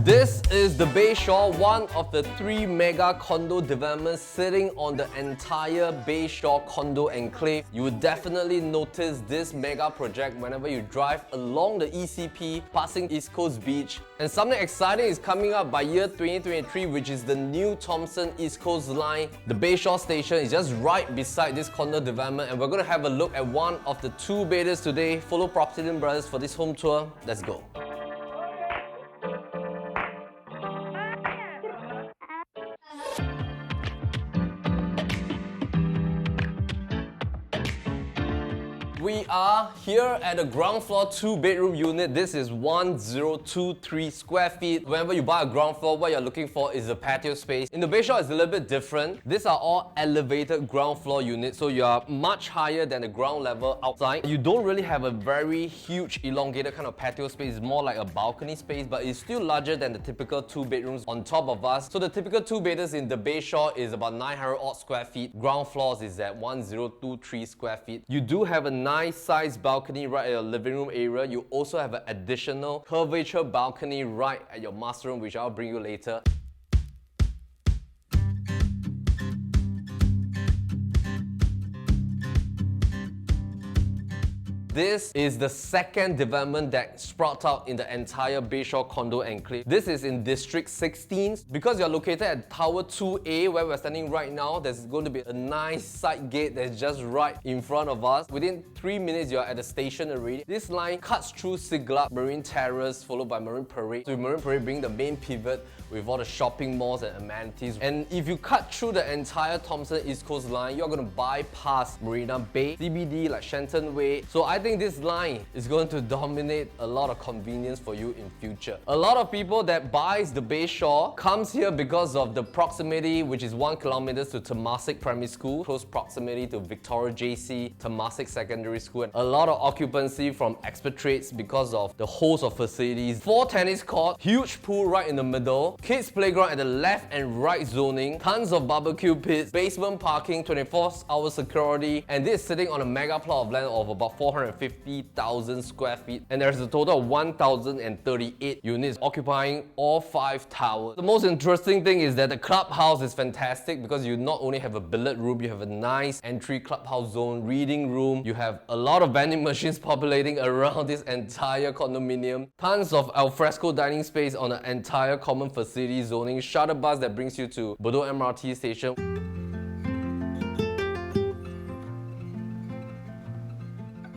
This is the Bayshore, one of the 3 mega condo developments sitting on the entire Bayshore condo enclave. You would definitely notice this mega project whenever you drive along the ECP, passing East Coast Beach. And something exciting is coming up by year 2023, which is the new Thomson East Coast Line. The Bayshore station is just right beside this condo development, and we're going to have a look at one of the 2 bedders today. Follow PropertyLimBrothers for this home tour. Let's go. We are here at the ground floor 2-bedroom unit. This is 1023 square feet. Whenever you buy a ground floor, what you're looking for is a patio space. In the Bayshore, it's a little bit different. These are all elevated ground floor units, so you are much higher than the ground level outside. You don't really have a very huge elongated kind of patio space. It's more like a balcony space, but it's still larger than the typical 2 bedrooms on top of us. So the typical 2-bedders in the Bayshore is about 900 odd square feet. Ground floors is at 1023 square feet. You do have a nice size balcony right at your living room area. You also have an additional curvature balcony right at your master room, which I'll bring you later. This is the 2nd development that sprouts out in the entire Bayshore condo enclave. This is in District 16. Because you're located at Tower 2A, where we're standing right now, there's going to be a nice side gate that's just right in front of us. Within 3 minutes, you're at the station already. This line cuts through Siglap, Marine Terrace, followed by Marine Parade. So Marine Parade being the main pivot with all the shopping malls and amenities. And if you cut through the entire Thomson East Coast line, you're going to bypass Marina Bay, CBD like Shenton Way. So I think this line is going to dominate a lot of convenience for you in future. A lot of people that buys the Bayshore comes here because of the proximity, which is 1 kilometer to Temasek Primary School, close proximity to Victoria JC, Temasek Secondary School, and a lot of occupancy from expatriates because of the host of facilities. 4 tennis courts, huge pool right in the middle, kids playground at the left and right zoning, tons of barbecue pits, basement parking, 24-hour security, and this is sitting on a mega plot of land of about 450,000 square feet, and there's a total of 1,038 units occupying all 5 towers. The most interesting thing is that the clubhouse is fantastic because you not only have a billiard room, you have a nice entry clubhouse zone, reading room, you have a lot of vending machines populating around this entire condominium, tons of alfresco dining space on the entire common facility zoning, shuttle bus that brings you to Bedok MRT station.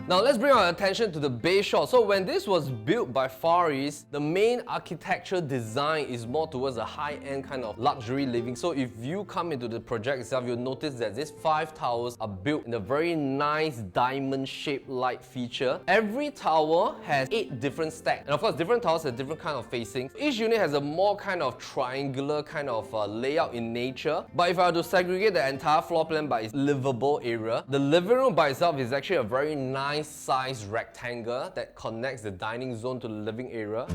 Now let's bring our attention to the Bayshore. So when this was built by Far East, the main architectural design is more towards a high-end kind of luxury living. So if you come into the project itself, you'll notice that these 5 towers are built in a very nice diamond-shaped light feature. Every tower has 8 different stacks. And of course, different towers have different kind of facings. Each unit has a more kind of triangular kind of layout in nature. But if I were to segregate the entire floor plan by its livable area, the living room by itself is actually a very nice size rectangle that connects the dining zone to the living area.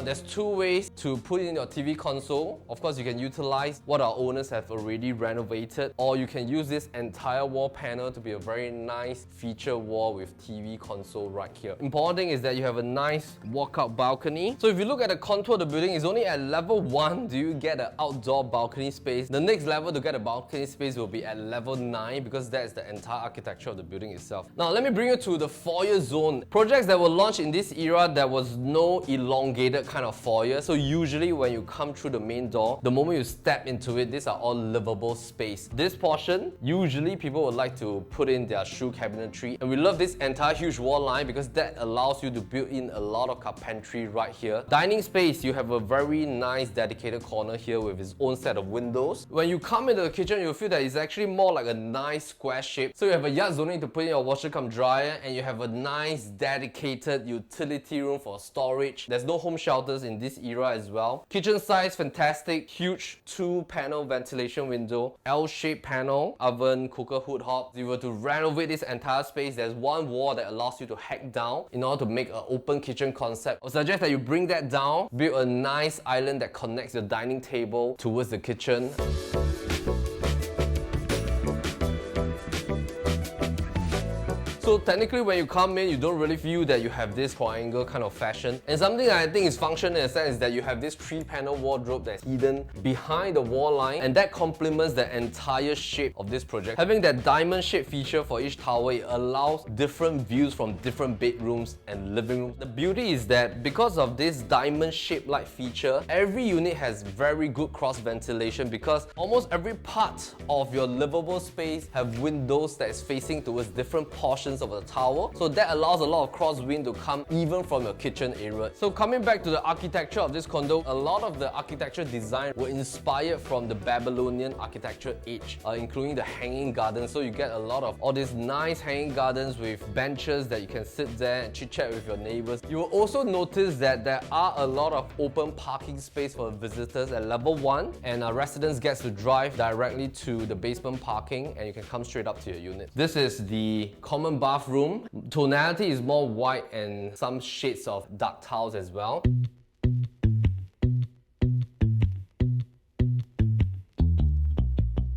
There's 2 ways to put in your TV console. Of course, you can utilize what our owners have already renovated, or you can use this entire wall panel to be a very nice feature wall with TV console right here. Important thing is that you have a nice walkout balcony. So if you look at the contour of the building, it's only at level 1 do you get an outdoor balcony space. The next level to get a balcony space will be at level 9 because that is the entire architecture of the building itself. Now let me bring you to the foyer zone. Projects that were launched in this era, there was no elongated kind of foyer. So usually when you come through the main door, the moment you step into it, these are all livable space. This portion, usually people would like to put in their shoe cabinetry, and we love this entire huge wall line because that allows you to build in a lot of carpentry right here. Dining space, you have a very nice dedicated corner here with its own set of windows. When you come into the kitchen, you'll feel that it's actually more like a nice square shape. So you have a yard zoning to put in your washer cum dryer, and you have a nice dedicated utility room for storage. There's no home shelter in this era as well. Kitchen size, fantastic, huge 2-panel ventilation window, L-shaped panel, oven, cooker, hood hob. If you were to renovate this entire space, there's 1 wall that allows you to hack down in order to make an open kitchen concept. I suggest that you bring that down, build a nice island that connects your dining table towards the kitchen. So technically when you come in, you don't really feel that you have this triangle kind of fashion. And something that I think is functional in a sense is that you have this 3-panel wardrobe that's hidden behind the wall line, and that complements the entire shape of this project. Having that diamond shape feature for each tower, it allows different views from different bedrooms and living rooms. The beauty is that because of this diamond shape light feature, every unit has very good cross ventilation because almost every part of your livable space have windows that is facing towards different portions of the tower. So that allows a lot of cross wind to come even from your kitchen area. So coming back to the architecture of this condo, a lot of the architecture design were inspired from the Babylonian architecture age, including the hanging gardens. So you get a lot of all these nice hanging gardens with benches that you can sit there and chit chat with your neighbors. You will also notice that there are a lot of open parking space for visitors at level 1, and residents get to drive directly to the basement parking and you can come straight up to your unit. This is the common bathroom. Tonality is more white and some shades of dark tiles as well.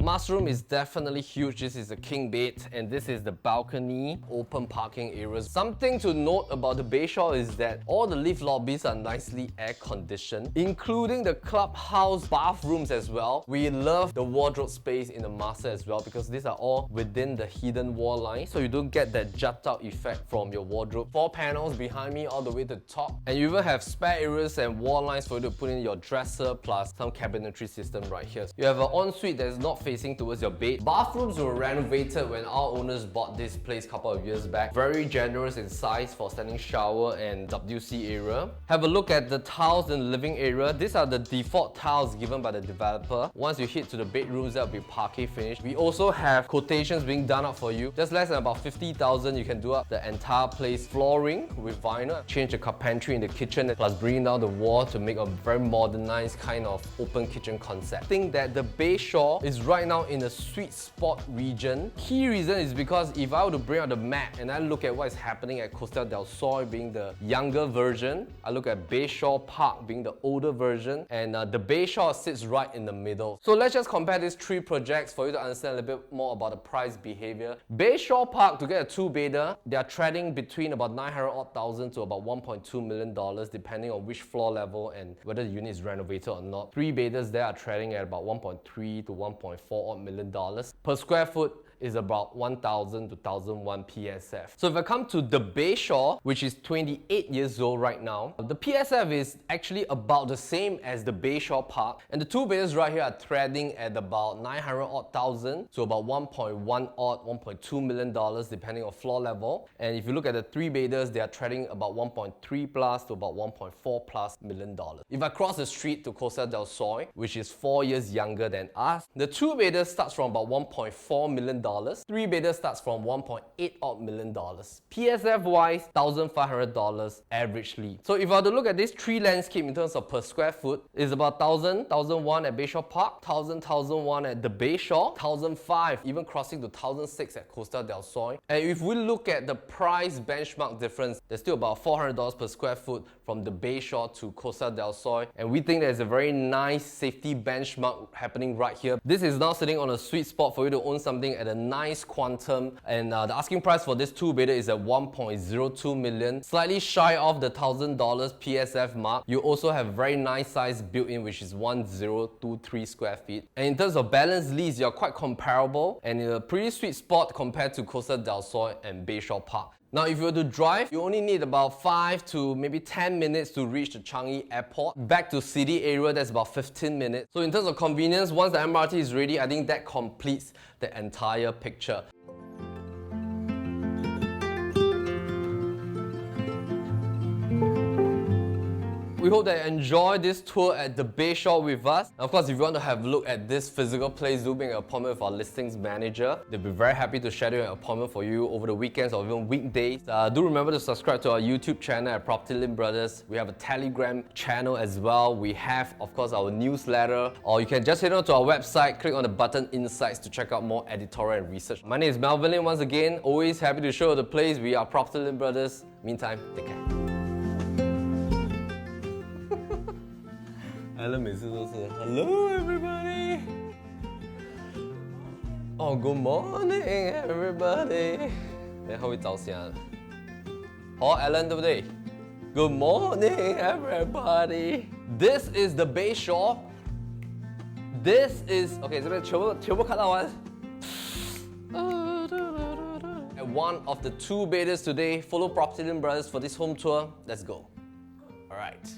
Master room is definitely huge. This is a king bed and this is the balcony, open parking areas. Something to note about the Bayshore is that all the lift lobbies are nicely air conditioned, including the clubhouse bathrooms as well. We love the wardrobe space in the master as well because these are all within the hidden wall line, so you don't get that jut out effect from your wardrobe. 4 panels behind me all the way to the top, and you even have spare areas and wall lines for you to put in your dresser plus some cabinetry system right here. You have an ensuite that is not facing towards your bed. Bathrooms were renovated when our owners bought this place a couple of years back. Very generous in size for standing shower and WC area. Have a look at the tiles in the living area. These are the default tiles given by the developer. Once you hit to the bedrooms, that will be parquet finish. We also have quotations being done up for you. Just less than about 50,000, you can do up the entire place. Flooring with vinyl. Change the carpentry in the kitchen plus bring down the wall to make a very modernized kind of open kitchen concept. I think that the Bayshore is right now in the sweet spot region. Key reason is because if I were to bring out the map and I look at what is happening at Costa del Sol being the younger version, I look at Bayshore Park being the older version, and the Bayshore sits right in the middle. So let's just compare these 3 projects for you to understand a little bit more about the price behavior. Bayshore Park, to get a 2-bedder, they are trading between about 900,000 to about $1.2 million depending on which floor level and whether the unit is renovated or not. 3-bedders there are trading at about 1.3 to 1.4 million dollars. Per square foot is about 1,000 to 1,001 PSF. So if I come to the Bayshore, which is 28 years old right now, the PSF is actually about the same as the Bayshore Park, and the 2-bedders right here are trading at about 900,000 to about 1.2 million dollars depending on floor level. And if you look at the 3-bedders, they are trading about 1.3 plus to about 1.4 plus million dollars. If I cross the street to Costa del Sol, which is 4 years younger than us, the 2-bedder starts from about 1.4 million dollars. 3-bedder starts from 1.8 million dollars. PSF wise, $1,500 averagely. So if I were to look at this 3 landscape in terms of per square foot, it's about 1,000, 1,001 at Bayshore Park, 1,000, 1,001 at the Bayshore, 1,005, even crossing to 1,006 at Costa del Sol. And if we look at the price benchmark difference, there's still about $400 per square foot from the Bayshore to Costa del Sol. And we think there's a very nice safety benchmark happening right here. This is now sitting on a sweet spot for you to own something at a nice quantum, and the asking price for this 2-bedder is at 1.02 million, slightly shy of the $1,000 PSF mark. You also have very nice size built-in, which is 1023 square feet. And in terms of balance lease, you're quite comparable and in a pretty sweet spot compared to Costa del Sol and Bayshore Park. Now, if you were to drive, you only need about 5 to maybe 10 minutes to reach the Changi Airport. Back to city area, that's about 15 minutes. So in terms of convenience, once the MRT is ready, I think that completes the entire picture. We hope that you enjoyed this tour at the Bayshore with us. Of course, if you want to have a look at this physical place, do make an appointment with our listings manager. They'll be very happy to schedule an appointment for you over the weekends or even weekdays. Do remember to subscribe to our YouTube channel at PropertyLimBrothers. We have a Telegram channel as well. We have, of course, our newsletter. Or you can just head on to our website, click on the button Insights to check out more editorial and research. My name is Melvin Lim once again. Always happy to show you the place. We are PropertyLimBrothers. Meantime, take care. 艾伦每次都是 Hello everybody. Oh, good morning everybody. 你会早醒。好 ，Alan 对不对 ？Good morning, everybody. This is the Bayshore. This is okay. 这边全部看到完。And one of the two bathers today follow PropertyLimBrothers for this home tour. Let's go. All right.